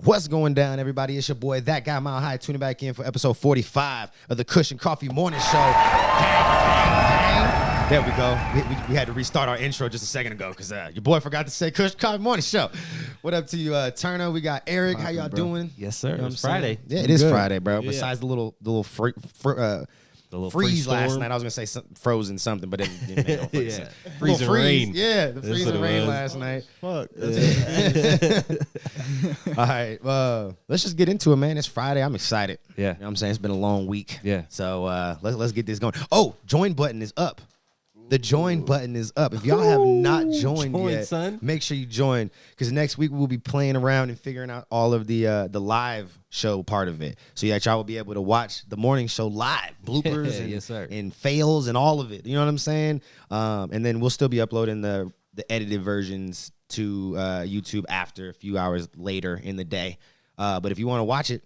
What's going down, everybody? It's your boy, That Guy Mile High, tuning back in for episode 45 of the Kush Coughfee Morning Show. There we go. We had to restart our intro just a second ago because your boy forgot to say Kush Coughfee Morning Show. What up to you, Turner? We got Eric. How y'all doing? Yes, sir. You know it's Friday. Yeah, it is Good. Friday, bro. Yeah. Besides the little freeze last night. I was gonna say frozen something, but it didn't make no fucking sense. Freeze and rain. Yeah, the freeze and rain last night. Fuck. All right, let's just get into it, man. It's Friday. I'm excited. Yeah. You know what I'm saying? It's been a long week. Yeah. So let's get this going. Oh, join button is up. The join button is up. If y'all have not joined yet, son. make sure you join, because next week we'll be playing around and figuring out all of the live show part of it. So yeah, y'all will be able to watch the morning show live, bloopers and, Yes, sir. and fails and all of it. You know what I'm saying? And then we'll still be uploading the edited versions to YouTube after a few hours later in the day. But if you want to watch it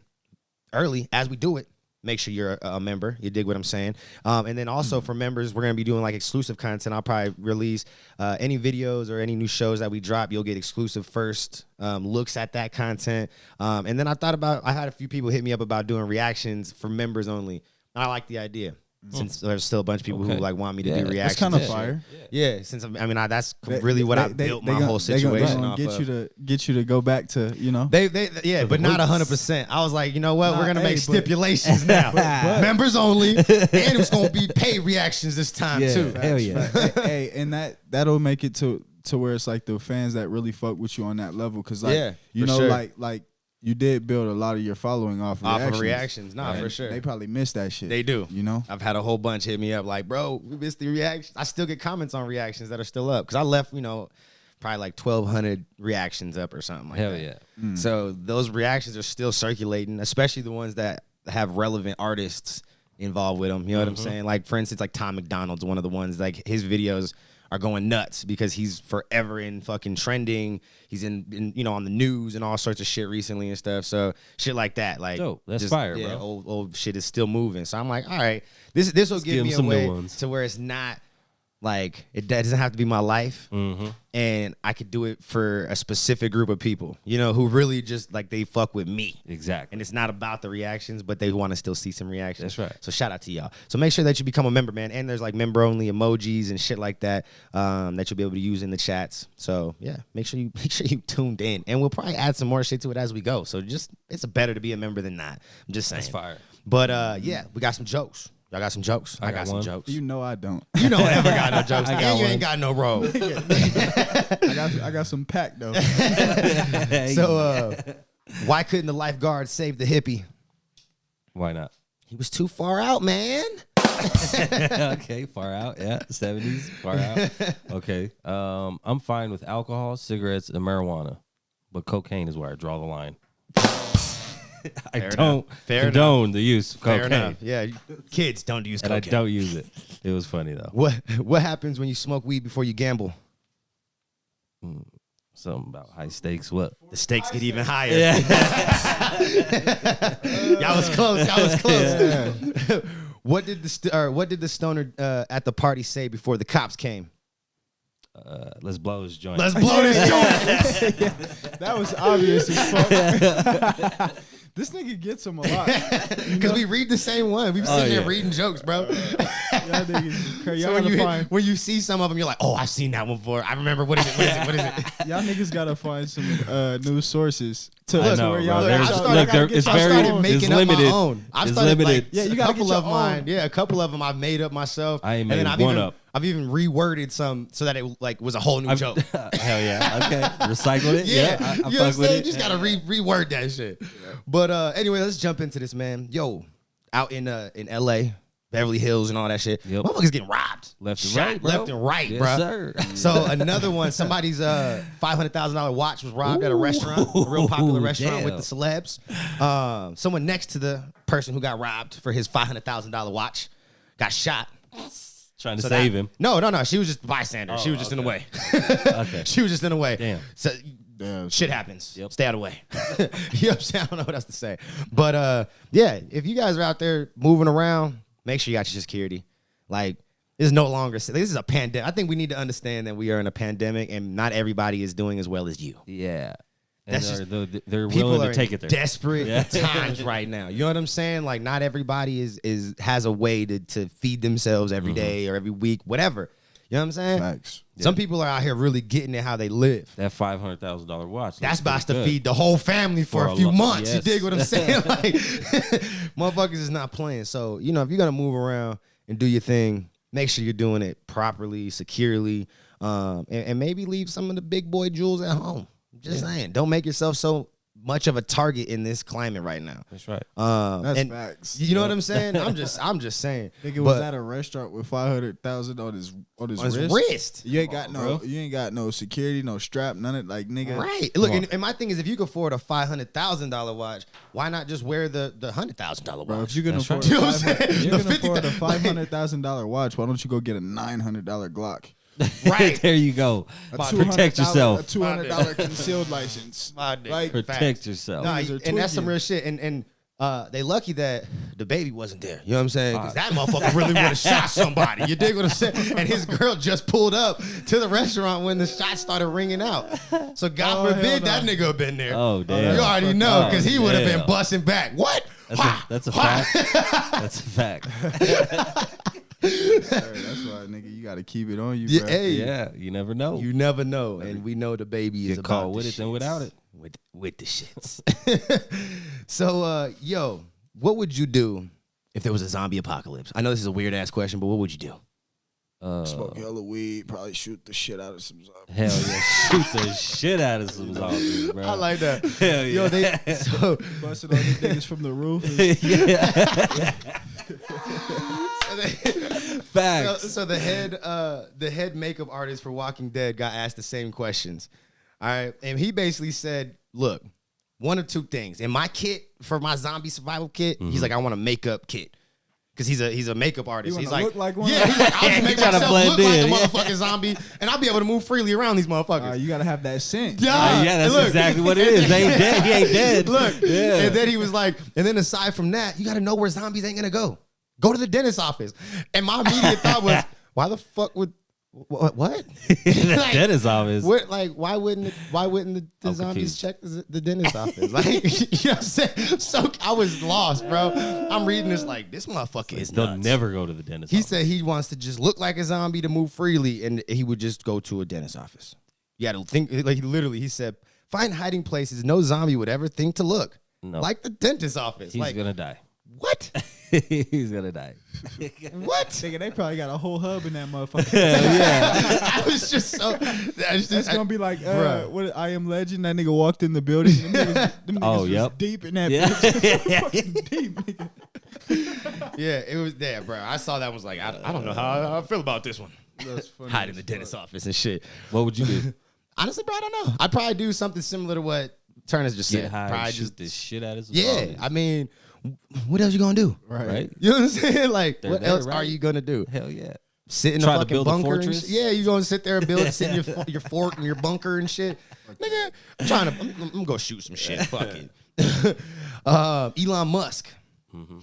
early as we do it, make sure you're a member. You dig what I'm saying? And then also for members, we're going to be doing like exclusive content. I'll probably release any videos or any new shows that we drop. You'll get exclusive first looks at that content. And then I had a few people hit me up about doing reactions for members only. I like the idea. Since there's still a bunch of people who like want me to do reactions. That's kind of fire. Yeah, since that's really what I built my whole situation off of. Get you to go back to, you know. Yeah, but not 100%. I I you know what? We're gonna make stipulations now. but- Members only, and it's gonna be paid reactions this time too. Hell yeah. Hey, and that'll make it to where it's like the fans that really fuck with you on that level, because like you for know, sure. like you did build a lot of your following off Of reactions. Nah, for sure. They probably missed that shit. They do. You know. I've had a whole bunch hit me up like, bro, we missed the reaction. I still get comments on reactions that are still up because I left, probably like 1,200 reactions up or something like Hell that. yeah. So those reactions are still circulating, especially the ones that have relevant artists involved with them. You know what I'm saying? Like, for instance, like Tom McDonald's one of the ones, like his videos are going nuts because he's forever in fucking trending. He's in on the news and all sorts of shit recently and stuff. So shit like that, like dope. That's fire, yeah, bro. Old shit is still moving. So I'm like, all right, this will give me a some new way ones. to where it's not like it doesn't have to be my life, and I could do it for a specific group of people, who really just like they fuck with me. Exactly. And it's not about the reactions, but they want to still see some reactions. That's right. So shout out to y'all. So make sure that you become a member, man. And there's like member only emojis and shit like that that you'll be able to use in the chats. So yeah, make sure you tuned in, and we'll probably add some more shit to it as we go. So it's better to be a member than not. I'm just saying. That's fire. But yeah, we got some jokes. Y'all got some jokes? I got got some one. jokes. You know I don't. You know I never got no jokes. I got And you one. ain't got no road. I got some pack though. So why couldn't the lifeguard save the hippie? Why not? He was too far out, man. Okay, far out. Yeah, 70s, far out. Okay. I'm fine with alcohol, cigarettes, and marijuana, but cocaine is where I draw the line. I don't condone the use of Fair cocaine. enough. Yeah, kids don't use And cocaine. I don't use it. It was funny though. What happens when you smoke weed before you gamble? Something about high stakes. What? The stakes get even higher. Yeah. Y'all was close. What did the stoner at the party say before the cops came? Let's blow his joint. Let's blow this joint. That was obvious as fuck. This nigga gets them a lot. Because we read the same one. We've sitting there reading jokes, bro. Y'all niggas crazy. So when you see some of them, you're like, oh, I've seen that one before. I remember. What is it? Y'all niggas gotta find some news sources to I know, where bro. y'all. It's making up limited. my own. I've It's started limited. Yeah, you a gotta couple get of your mine. own. Yeah, a couple of them I've made up myself. I ain't and then made I've one even, up. I've even reworded some so that it like was a whole new joke. Hell yeah. Okay. Recycled it. Yeah, I you know what I'm fuck with saying? it. Just gotta reword that shit. But anyway, let's jump into this, man. Yo, out in LA, Beverly Hills and all that shit. Yep. Motherfuckers getting robbed. Left and Shot right, bro. left and right, Yes, bro. sir. So another one, somebody's $500,000 watch was robbed at a restaurant, a real popular restaurant with the celebs. Someone next to the person who got robbed for his $500,000 watch got shot. Trying to save him. No. She was just a bystander. She was just in the way. Okay. She was just in the way. Damn. So shit happens. Yep. Stay out of the way. You know what I'm saying? I don't know what else to say. But yeah, if you guys are out there moving around, make sure you got your security. Like, it's no longer, this is a pandemic. I think we need to understand that we are in a pandemic and not everybody is doing as well as you. Yeah. And That's they're people willing are to take in it there. desperate times right now. You know what I'm saying? Like not everybody has a way to feed themselves every day or every week, whatever. You know what I'm saying? Facts. Some people are out here really getting it how they live. That $500,000 watch. That's about to good. feed the whole family for a few months. Yes. You dig what I'm saying? Like, motherfuckers is not playing. So, you know, if you're going to move around and do your thing, make sure you're doing it properly, securely, and maybe leave some of the big boy jewels at home. Just saying. Don't make yourself so much of a target in this climate right now. That's right. That's facts. You know what I'm saying? I'm just saying. Nigga was at a restaurant with 500,000 on his wrist. You ain't got no security, no strap, none of like nigga. Right. Look, and my thing is, if you can afford a $500,000 watch, why not just wear the $100,000 watch? Bro, if you can afford, You know what I'm saying? you can afford a $500,000 watch, why don't you go get a $900 Glock? Right. There you go. Protect yourself. A $200 concealed license. Like, Protect yourself. Nah, and that's some real shit. And they lucky that the baby wasn't there. You know what I'm saying? Because that motherfucker really would have shot somebody. You dig what I'm saying? And his girl just pulled up to the restaurant when the shots started ringing out. So God forbid that nigga have been there. Oh, damn. You already know because he would have been damn. busting back. What? That's a fact. That's a fact. That's why, nigga, you gotta keep it on you, bro. Yeah, you never know. You never know, and we know the baby is Get about caught with the it than without it. With the shits. So, yo, what would you do if there was a zombie apocalypse? I know this is a weird ass question, but what would you do? Smoke hella weed, probably shoot the shit out of some zombies. Hell yeah, shoot the shit out of some zombies, bro. I like that. Hell yeah. Yo, so Busted all these niggas from the roof. Facts. So the head makeup artist for Walking Dead got asked the same questions. All right, and he basically said, "Look, one of two things. In my kit for my zombie survival kit, he's like, I want a makeup kit." Because he's a makeup artist. He's like, look like one? Yeah, he's like, I'll just make trying to myself blend look like in, a yeah. motherfucking zombie, and I'll be able to move freely around these motherfuckers. You gotta have that scent. Yeah, Yeah, that's look. exactly what it is. They ain't dead. He ain't dead. Look, Yeah. and then he was like, and then aside from that, you got to know where zombies ain't gonna go. Go to the dentist's office. And my immediate thought was, why the fuck would what? The dentist office. What, like, why wouldn't the zombies confused. check the dentist office? Like, you know what I'm saying? So I was lost, bro. I'm reading this like, this motherfucker is They'll nuts. never go to the dentist He office. said he wants to just look like a zombie to move freely, and he would just go to a dentist office. You got to think, like, he said, find hiding places no zombie would ever think to look. No. Like the dentist office. He's like, gonna die. what? He's gonna die. What? Nigga, they probably got a whole hub in that motherfucker. Hell yeah. I was just so. It's gonna be like, Bruh. what? I Am Legend. That nigga walked in the building. Them niggas was yep. deep in that Yeah. bitch. Fucking deep, nigga. Yeah, it was there, bro. I saw that and was like, I don't know how I feel about this one. That's funny. Hide in the dentist office and shit. What would you do? Honestly, bro, I don't know. I'd probably do something similar to what Turner's just Get said. high Probably and shoot just this shit out of some yeah. zombies. I mean, what else you gonna do? Right? You know what I'm saying? Like, They're what there, else right? are you gonna do? Hell yeah. Sit in Try a to fucking build a bunker and fortress? shit? Yeah, you gonna sit there and sit in your fort and your bunker and shit. Nigga, I'm gonna go shoot some shit. Fuck it. Elon Musk.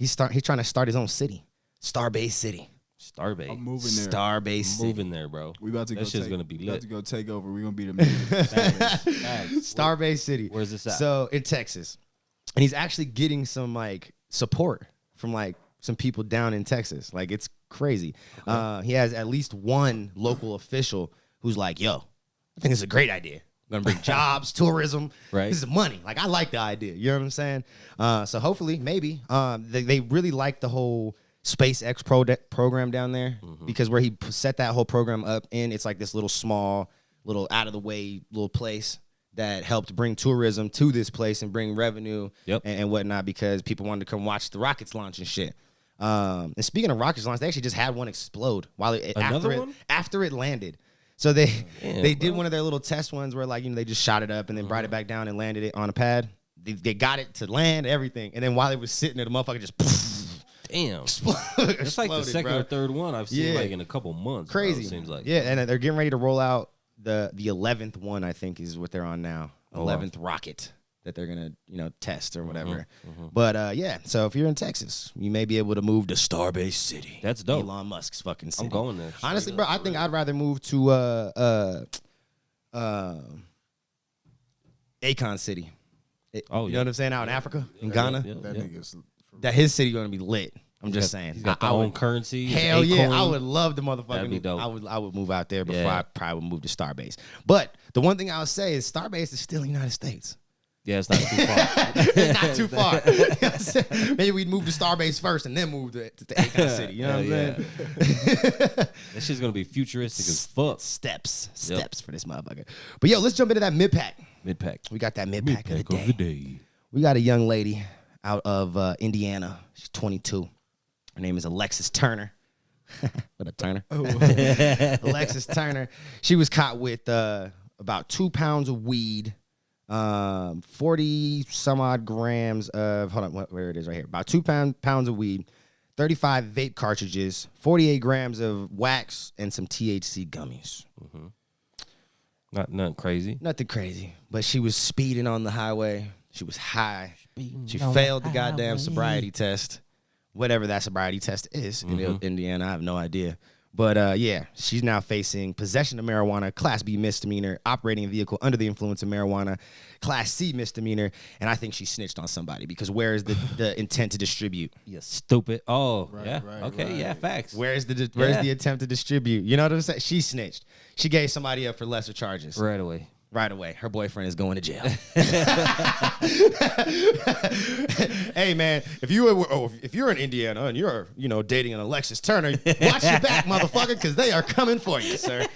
He's trying to start his own city. Starbase City. Starbase. I'm moving there. Starbase City. Moving there, bro. We about to go. That shit's take, gonna be we about lit. to go take over. We gonna be the Facts. Starbase City. Where's this at? So in Texas. And he's actually getting some like support from like some people down in Texas. Like it's crazy. He has at least one local official who's like, yo, I think this is a great idea. We're gonna bring jobs, tourism. Right. This is money. Like I like the idea. You know what I'm saying? So hopefully, maybe they really like the whole SpaceX program down there because where he set that whole program up in, it's like this little small, little out of the way little place that helped bring tourism to this place and bring revenue and whatnot because people wanted to come watch the rockets launch and shit. And speaking of rockets launch, they actually just had one explode after it landed. So they did one of their little test ones where like, you know, they just shot it up and then brought it back down and landed it on a pad. They got it to land, everything. And then while it was sitting there, the motherfucker just Damn. exploded. It's like the second bro. or third one I've seen like in a couple months. Crazy. Bro, it seems like. Yeah, and they're getting ready to roll out the 11th one, I think is what they're on now. 11th rocket that they're going to, you know, test or whatever. But yeah, so if you're in Texas, you may be able to move to Starbase City. That's dope. Elon Musk's fucking city. I'm going there. Honestly, bro, I think I'd rather move to Akon City. You know what I'm saying? Out in Africa, in Ghana. Ghana. That nigga's That his city gonna be lit. I'm just saying. He's got their own currency. Hell yeah, I would love the motherfucking. That'd be dope. I would move out there before I probably would move to Starbase. But the one thing I would say is Starbase is still in the United States. Yeah, it's not too far. It's not too far. You know what I'm saying? Maybe we'd move to Starbase first and then move to Akon City. You know what I'm saying? That shit's gonna be futuristic as fuck. Steps for this motherfucker. But yo, let's jump into that mid-pack. Mid-pack. We got that mid-pack of the day. We got a young lady out of Indiana. She's 22. Her name is Alexis Turner. What a Turner. Alexis Turner. She was caught with about 2 pounds of weed, 40 some odd grams of, hold on, where it is right here. About 2 pounds of weed, 35 vape cartridges, 48 grams of wax, and some THC gummies. Mm-hmm. Nothing crazy. Nothing crazy. But she was speeding on the highway. She was high. She failed the goddamn sobriety test. Whatever that sobriety test is in Indiana, I have no idea. But yeah, she's now facing possession of marijuana, Class B misdemeanor, operating a vehicle under the influence of marijuana, Class C misdemeanor, and I think she snitched on somebody because where is the intent to distribute? You stupid. Oh, Right, yeah. right, Okay, right. yeah, facts. Where's the attempt to distribute? You know what I'm saying? She snitched. She gave somebody up for lesser charges. Right away. Right away. Her boyfriend is going to jail. Hey man, if you're in Indiana and you're dating an Alexis Turner, watch your back, motherfucker, because they are coming for you, sir.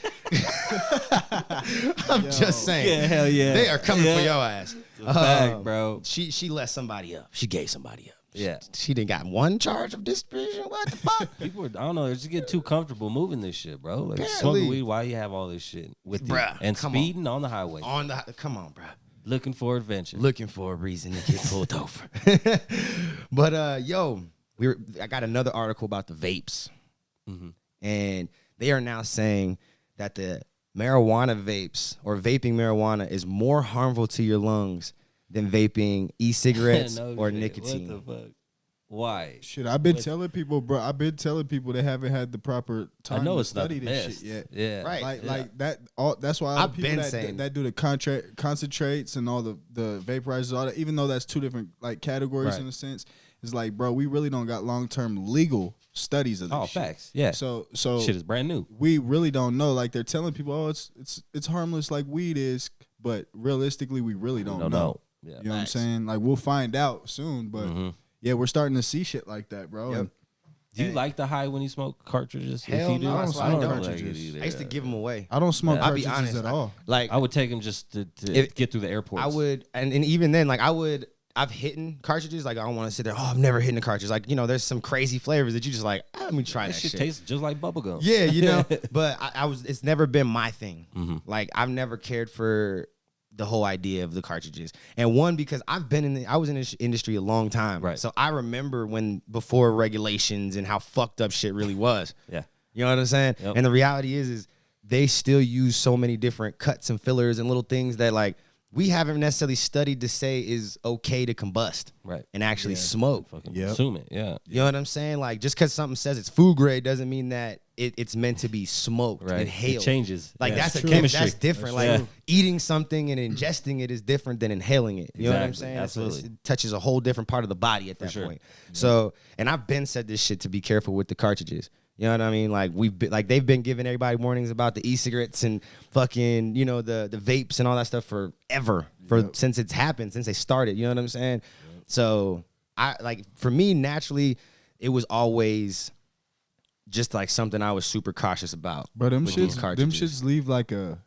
I'm just saying. Yeah, hell yeah. They are coming for your ass. Fact, bro. She let somebody up. She gave somebody up. Yeah. She didn't got one charge of distribution. What the fuck? People, I don't know, they're just getting too comfortable moving this shit, bro. Like Apparently. smoking weed, why you have all this shit with you? Bruh, And come speeding on the highway. Come on, bro. Looking for adventure. Looking for a reason to get pulled over. But I got another article about the vapes. Mm-hmm. And they are now saying that the marijuana vapes or vaping marijuana is more harmful to your lungs than vaping e-cigarettes No or shit. nicotine. What the fuck? Why? Shit, I've been telling people, bro. I've been telling people they haven't had the proper time I know to it's not study the this best. shit yet. Yeah. Right. Like that. That's why all I've the people been saying that do the concentrates and all the vaporizers, all that. Even though that's two different like categories Right. in a sense, it's like, bro, we really don't got long term legal studies of this. Oh, shit. facts. Yeah. So Shit is brand new. we really don't know. Like they're telling people, oh, it's harmless like weed is, but realistically, we really don't know. Yeah. You know Facts. what I'm saying? Like we'll find out soon, but yeah, we're starting to see shit like that, bro. Yep. And Do you like the high when you smoke cartridges? Hell if you do? no, that's why I don't don't. like it either. I used to give them away. I don't smoke I'll be cartridges honest. at all. Like I would take them just to get through the airport. I would, and even then, like I've hitten cartridges. Like I don't want to sit there. Oh, I've never hitten a cartridge. Like there's some crazy flavors that you just like. Let me try That that shit shit. tastes just like bubblegum. Yeah, but it's never been my thing. Mm-hmm. Like I've never cared for the whole idea of the cartridges. And one, because I was in this industry a long time. Right. So I remember before regulations and how fucked up shit really was. Yeah. You know what I'm saying? Yep. And the reality is they still use so many different cuts and fillers and little things that like we haven't necessarily studied to say is okay to combust. Right. And actually smoke. Fucking Yep. consume it. Yeah. You know what I'm saying? Like just because something says it's food grade doesn't mean that it's meant to be smoked, Right. inhaled. It changes. Like Yeah. that's true. chemistry. Chemistry. That's different. That's Like true. eating something and ingesting it is different than inhaling it. You know what I'm Exactly. saying? Absolutely. It touches a whole different part of the body at that sure. point. So, and I've been said this shit to be careful with the cartridges. You know what I mean? Like they've been giving everybody warnings about the e-cigarettes and fucking, the vapes and all that stuff forever. Since it's happened, since they started. You know what I'm saying? Yep. So for me, naturally, it was always just like something I was super cautious about. But them with these shits leave like a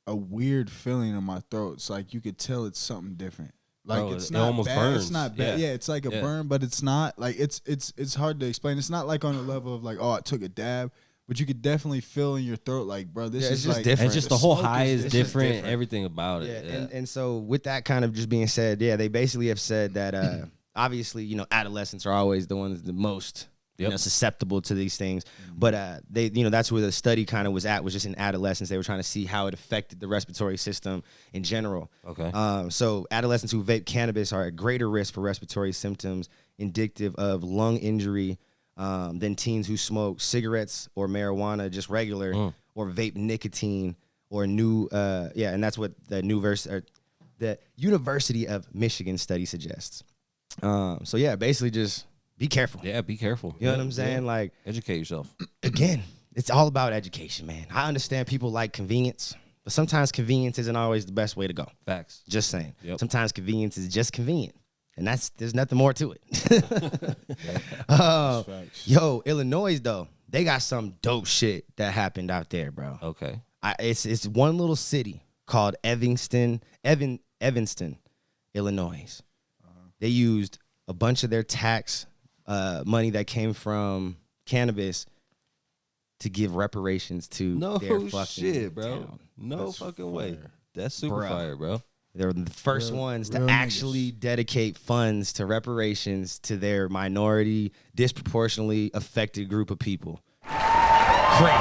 weird feeling in my throat. It's like you could tell it's something different. Like Bro, it's it not almost bad. burns. It's not bad. Yeah. Yeah, it's like a burn, but it's not like it's hard to explain. It's not like on the level of like, oh, I took a dab, but you could definitely feel in your throat like, bro, this Yeah, is it's just like different. And just the whole smoke high is just different, different. everything about Yeah, it. Yeah. and so with that kind of just being said, yeah, they basically have said that obviously, adolescents are always the ones the most susceptible to these things. But they, that's where the study kind of was just in adolescents. They were trying to see how it affected the respiratory system in general. Okay. So adolescents who vape cannabis are at greater risk for respiratory symptoms indicative of lung injury than teens who smoke cigarettes or marijuana, just regular, or vape nicotine or new, and that's what the new verse, or the University of Michigan study suggests. So yeah, basically just be careful. Yeah, be careful. You know what I'm saying? Yeah. Like, educate yourself. Again, it's all about education, man. I understand people like convenience, but sometimes convenience isn't always the best way to go. Facts. Just saying. Yep. Sometimes convenience is just convenient, and there's nothing more to it. Yo, Illinois though, they got some dope shit that happened out there, bro. Okay. It's one little city called Evanston, Illinois. They used a bunch of their tax money that came from cannabis to give reparations to their fucking shit, bro. town. That's fucking fire. Way. That's super fire, bro. They're the first ones to actually dedicate funds to reparations to their minority, disproportionately affected group of people. Crazy.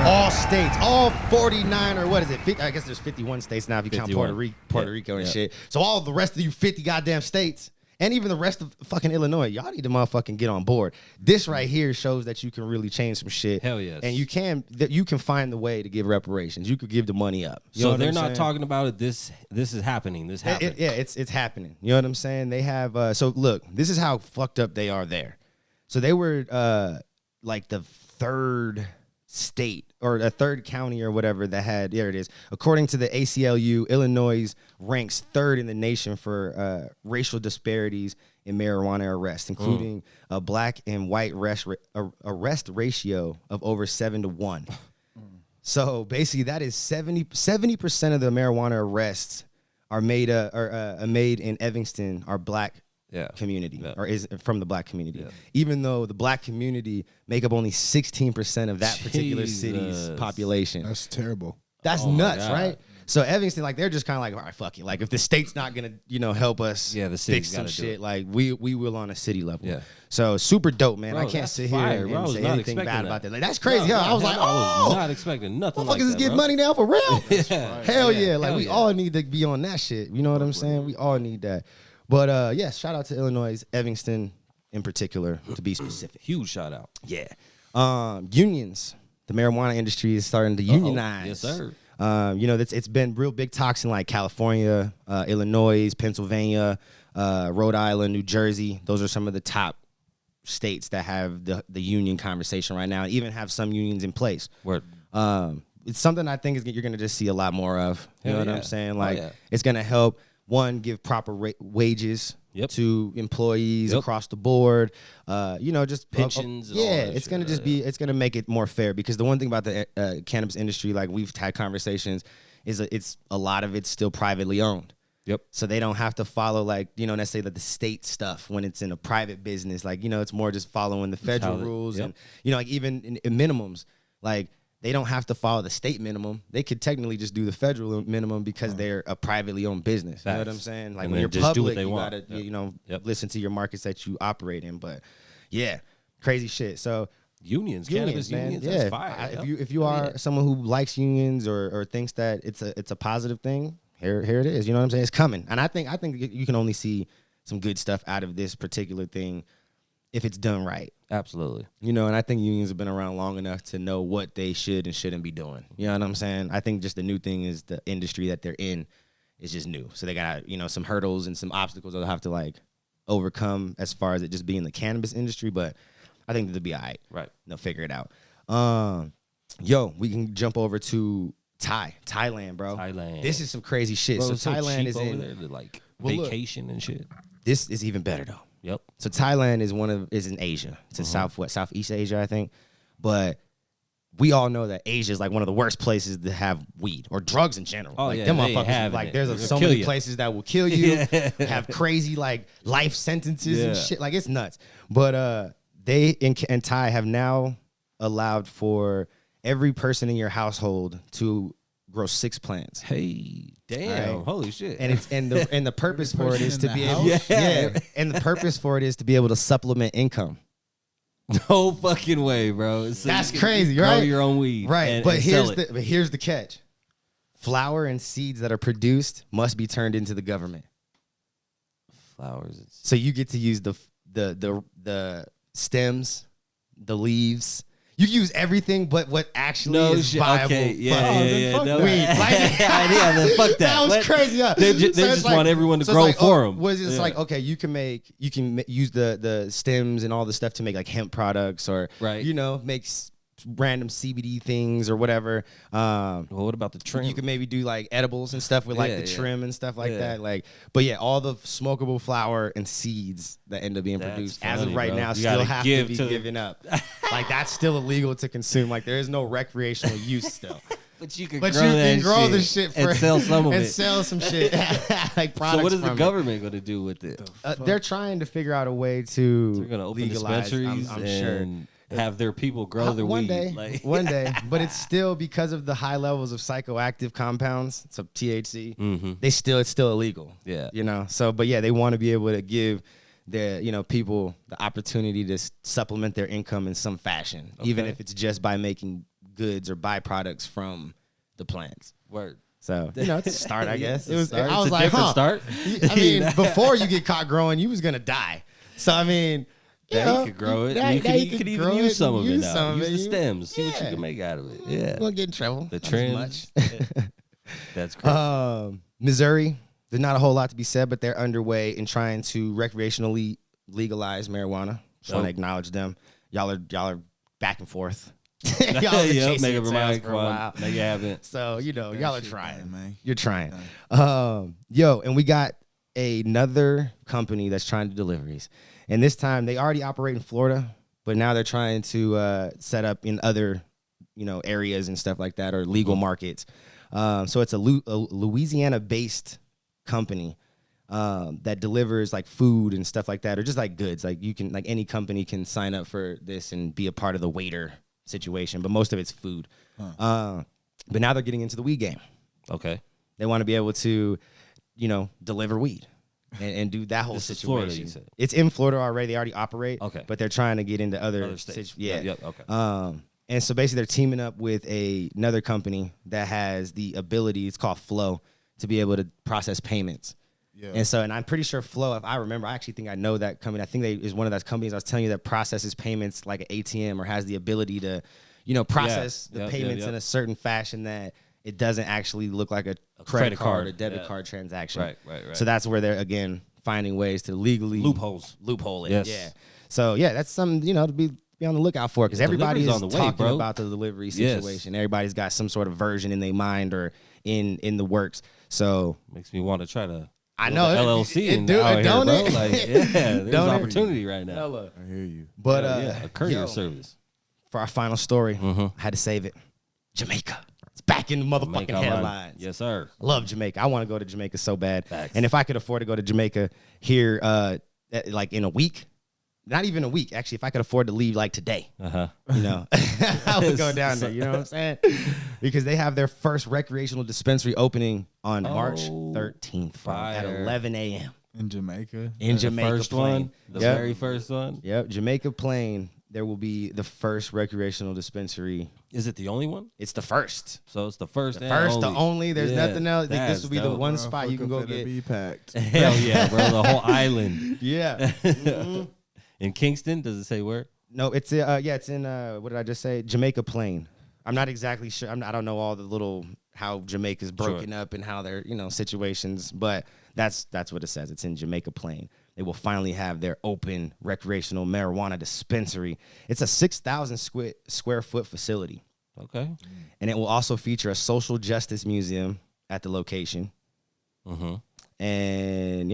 All states, all 49 or what is it? 50, I guess there's 51 states now if you count Puerto Rico and shit. So all the rest of you 50 goddamn states, and even the rest of fucking Illinois, y'all need to motherfucking get on board. This right here shows that you can really change some shit. Hell yes. And you can find the way to give reparations. You could give the money up. So they're not talking about it. This is happening. This happened. It's happening. You know what I'm saying? They have so look, this is how fucked up they are there. So they were like the third state or a third county or whatever that had, there it is. According to the ACLU, Illinois ranks third in the nation for racial disparities in marijuana arrests, including a black and white arrest ratio of over 7-1. So basically that is 70% of the marijuana arrests are made in Evanston are black community or is from the black community, even though the black community make up only 16% of that particular city's population. That's terrible. That's nuts, right? So Evanston, like, they're just kind of like, all right, fuck it. Like, if the state's not gonna, help us fix some shit, like we will on a city level. Yeah. So super dope, man. Bro, I can't sit here and say anything bad about that. Like, that's crazy. I was like, I was not expecting nothing like that. Motherfuckers get money now for real. Hell yeah. Like, we all need to be on that shit. You know what I'm saying? We all need that. But yes, shout out to Illinois, Evanston in particular, to be specific. Huge shout out. Yeah. Unions. The marijuana industry is starting to unionize. Yes, sir. It's been real big talks in like California, Illinois, Pennsylvania, Rhode Island, New Jersey. Those are some of the top states that have the union conversation right now, and even have some unions in place. Word. It's something I think you're going to just see a lot more of. You know what I'm saying? Like, it's going to help, one, give proper wages to employees across the board. Just pensions. It's gonna it's gonna make it more fair, because the one thing about the cannabis industry, like we've had conversations, is it's a lot of it's still privately owned. Yep. So they don't have to follow necessarily the state stuff when it's in a private business. Like, it's more just following the federal rules and like even in minimums, like. They don't have to follow the state minimum. They could technically just do the federal minimum because they're a privately owned business. You know what I'm saying? Like, when you're public, you gotta listen to your markets that you operate in. But yeah, crazy shit. So unions, cannabis man. Unions, that's fire. If you are someone who likes unions or thinks that it's a positive thing, here it is. You know what I'm saying? It's coming, and I think you can only see some good stuff out of this particular thing if it's done right. Absolutely. And I think unions have been around long enough to know what they should and shouldn't be doing. You know what I'm saying? I think just the new thing is the industry that they're in is just new. So they got, some hurdles and some obstacles they'll have to overcome as far as it just being the cannabis industry. But I think they'll be all right. Right. They'll figure it out. We can jump over to Thailand, bro. Thailand. This is some crazy shit. Bro, so Thailand is in there to vacation and shit. This is even better though. Yep. So Thailand is in Asia. It's in Southeast Asia, I think. But we all know that Asia is like one of the worst places to have weed or drugs in general. Oh, like, yeah, them motherfuckers, like there's so many places that will kill you, have crazy life sentences and shit. Like, it's nuts. But they in Thai have now allowed for every person in your household to grow 6 plants. Hey, damn! Right? Holy shit! And the purpose for it is to be able, and the purpose for it is to be able to supplement income. No fucking way, bro. So that's crazy, right? Grow your own weed, right? But here's the catch: flower and seeds that are produced must be turned into the government. Flowers. So you get to use the stems, the leaves. You use everything but what actually is viable. Okay. Yeah. No. Weed. Then fuck that. That was crazy. Yeah. They just want everyone to grow for them. Was it's like, okay, you can use the stems and all the stuff to make like hemp products or make random CBD things or whatever. Well, what about the trim? You can maybe do like edibles and stuff with like the trim and stuff like that. Like, but yeah, all the smokable flour and seeds that end up being produced as of right now still have to be given up. Like that's still illegal to consume. Like there is no recreational use still. But you can grow the shit for and sell some of it. And sell some shit like products. So what is the government going to do with it? They're trying to figure out a way to They're going to open legalize, dispensaries I'm sure. Have their people grow their one weed. Day, one day, but it's still because of the high levels of psychoactive compounds, so THC. Mm-hmm. It's still illegal. Yeah, So, but yeah, they want to be able to give the people the opportunity to supplement their income in some fashion, even if it's just by making goods or byproducts from the plants. Word. So it's a start, I guess. I was like, start. I mean, before you get caught growing, you was gonna die. So I mean. Yeah, you could grow it. You could even use some of it now. Use the stems. See what you can make out of it. Yeah. You won't get in trouble. The trims. That's crazy. Missouri, there's not a whole lot to be said, but they're underway in trying to recreationally legalize marijuana. Just want to acknowledge them. Y'all are back and forth. Y'all are chasing make up your mind for a while. Make it happen. So, y'all are trying. Man. You're trying. And we got another company that's trying to do deliveries. And this time they already operate in Florida, but now they're trying to set up in other, areas and stuff like that or legal markets. So it's a Louisiana-based company that delivers like food and stuff like that, or just like goods. Like any company can sign up for this and be a part of the waiter situation, but most of it's food. But now they're getting into the weed game. Okay. They want to be able to, deliver weed. And do that whole situation. Florida, you said. It's in Florida already. They already operate. Okay. But they're trying to get into other states. Yep. Okay. And so basically they're teaming up with another company that has the ability, it's called Flow, to be able to process payments. Yeah. And I'm pretty sure Flow, if I remember, I actually think I know that company. I think they is one of those companies I was telling you that processes payments like an ATM or has the ability to, process the payments in a certain fashion that it doesn't actually look like a credit card or debit card transaction. Right. So that's where they're, again, finding ways to legally loophole it. Yes. Yeah. So, that's something, to be on the lookout for, because everybody is talking about the delivery situation. Yes. Everybody's got some sort of version in their mind or in the works. So makes me want to try to I know LLC don't it? Like, there's opportunity right now. Hella. I hear you. But a courier service. For our final story, I had to save it. Jamaica. It's back in the motherfucking headlines. Yes, sir. I love Jamaica. I want to go to Jamaica so bad. Facts. And if I could afford to go to Jamaica here, like in a week, not even a week, actually, if I could afford to leave like today, I would go down there. You know what I'm saying? Because they have their first recreational dispensary opening on March 13th at 11 a.m. In Jamaica. Jamaica first Plain. The very first one. Yep, Jamaica Plain. There will be the first recreational dispensary. Is it the only one? It's the first. So it's the first. The only. There's nothing else. I think this will be the one spot you can go get. Be packed. Hell yeah, bro! The whole island. Yeah. In Kingston, does it say where? No, it's it's in what did I just say? Jamaica Plain. I'm not exactly sure. I don't know all the little how Jamaica's broken up and how their situations, but that's what it says. It's in Jamaica Plain. They will finally have their open recreational marijuana dispensary. It's a 6,000 square foot facility. Okay. And it will also feature a social justice museum at the location. And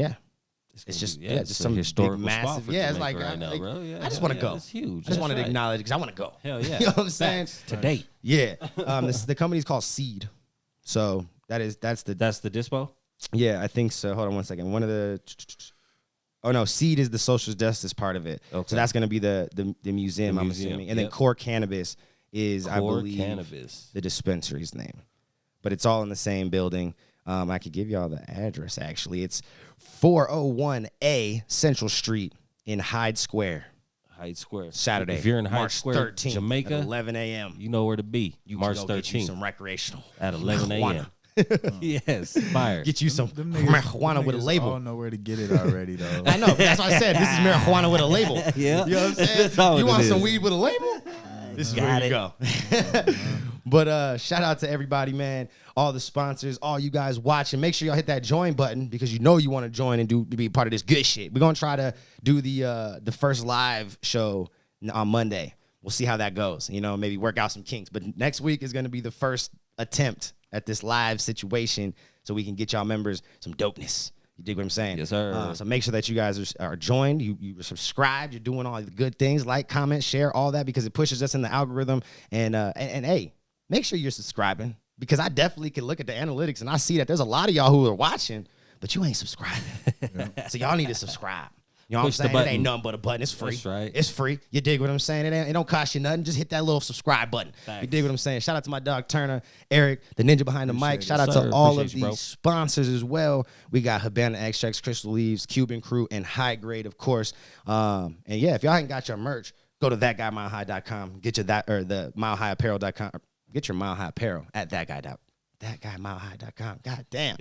it's just just some historical big, massive. It's like right now, bro. I just want to go. It's huge. I just wanted to acknowledge because I want to go. Hell yeah. You know what I'm saying? To date. Yeah. The company's called Seed. So that's the dispo? Yeah, I think so. Hold on one second. One of the Oh no, Seed is the social justice part of it. Okay. So that's going to be the museum, I'm assuming. And then Core Cannabis is, I believe, the dispensary's name. But it's all in the same building. I could give y'all the address, actually. It's 401A Central Street in Hyde Square. Hyde Square. Saturday. If you're in Hyde March Square, 13th, Jamaica, at 11 a.m. You know where to be. You March can go 13th. Get you some recreational. At 11 a.m. Yes, fire. Get you some marijuana with a label. I don't know where to get it already, though. I know. That's why I said this is marijuana with a label. Yeah. You know what I'm saying? You want some weed with a label? This is where you go. But shout out to everybody, man. All the sponsors, all you guys watching. Make sure y'all hit that join button because you know you want to join and be part of this good shit. We're gonna try to do the first live show on Monday. We'll see how that goes. You know, maybe work out some kinks. But next week is gonna be the first attempt at this live situation, so we can get y'all members some dopeness. You dig what I'm saying? Yes, sir. So make sure that you guys are joined. You subscribed. You're doing all the good things. Like, comment, share, all that, because it pushes us in the algorithm. And hey, make sure you're subscribing, because I definitely can look at the analytics and I see that there's a lot of y'all who are watching, but you ain't subscribing. So y'all need to subscribe. You know what I'm saying? It ain't nothing but a button. It's free. That's right. It's free. You dig what I'm saying? It don't cost you nothing. Just hit that little subscribe button. Thanks. You dig what I'm saying? Shout out to my dog Turner, Eric, the ninja behind the mic. Shout out sir. to all of Appreciate you, these sponsors as well. We got Habana Extracts, Crystal Leaves, Cuban Crew, and High Grade, of course. And yeah, if y'all ain't got your merch, go to thatguymilehigh.com. Get your the MileHighApparel.com. Get your Mile High Apparel at thatguymilehigh.com. God damn.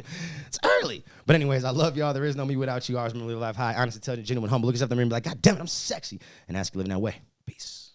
It's early. But anyways, I love y'all. There is no me without you. I always remember live life high. Honest, intelligent, genuine, humble. Look yourself in the mirror and be like, God damn it, I'm sexy. And ask you living that way. Peace.